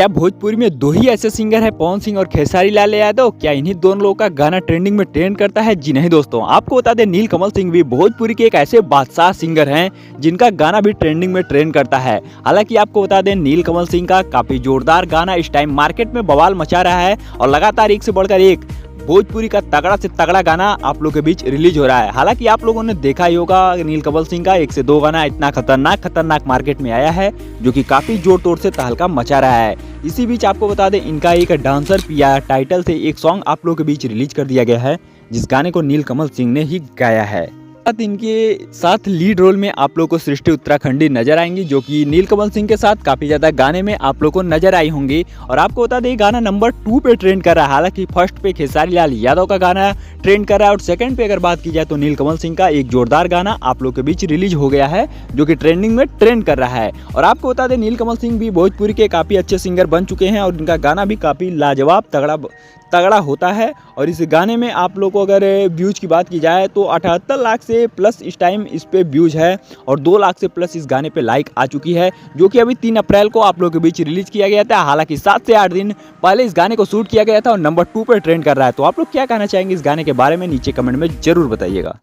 क्या भोजपुरी में दो ही ऐसे सिंगर हैं, पवन सिंह और खेसारी लाल यादव? क्या इन्हीं दोनों लोगों का गाना ट्रेंडिंग में ट्रेंड करता है? जी नहीं दोस्तों, आपको बता दें नीलकमल सिंह भी भोजपुरी के एक ऐसे बादशाह सिंगर हैं जिनका गाना भी ट्रेंडिंग में ट्रेंड करता है। हालांकि आपको बता दें नीलकमल सिंह का काफी जोरदार गाना इस टाइम मार्केट में बवाल मचा रहा है और लगातार एक से बढ़कर एक भोजपुरी का तगड़ा से तगड़ा गाना आप लोगों के बीच रिलीज हो रहा है। हालांकि आप लोगों ने देखा ही होगा नीलकमल सिंह का एक से दो गाना इतना खतरनाक मार्केट में आया है जो कि काफी जोर तोड़ से तहलका मचा रहा है। इसी बीच आपको बता दें इनका एक डांसर पिया टाइटल से एक सॉन्ग आप लोगों के बीच रिलीज कर दिया गया है, जिस गाने को नीलकमल सिंह ने ही गाया है। इनके साथ लीड रोल में आप लोग को सृष्टि उत्तराखंडी नजर आएंगी, जो कि नीलकमल सिंह के साथ काफी ज्यादा गाने में आप लोग को नजर आई होंगी। और आपको बता दें गाना नंबर 2 पे ट्रेंड कर रहा है। हालांकि फर्स्ट पे खेसारी लाल यादव का गाना ट्रेंड कर रहा है और सेकंड पे अगर बात की जाए तो नीलकमल सिंह का एक जोरदार गाना आप लोग के बीच रिलीज हो गया है जो कि ट्रेंडिंग में ट्रेंड कर रहा है। और आपको बता दें नीलकमल सिंह भी भोजपुरी के काफी अच्छे सिंगर बन चुके हैं और इनका गाना भी काफी लाजवाब तगड़ा होता है। और इस गाने में आप लोग को अगर व्यूज की बात की जाए तो 78 लाख से प्लस इस टाइम इस पे व्यूज है और 2 लाख से प्लस इस गाने पे लाइक आ चुकी है, जो कि अभी 3 अप्रैल को आप लोगों के बीच रिलीज किया गया था। हालांकि 7 से 8 दिन पहले इस गाने को शूट किया गया था और नंबर 2 पे ट्रेंड कर रहा है। तो आप लोग क्या कहना चाहेंगे इस गाने के बारे में, नीचे कमेंट में जरूर बताइएगा।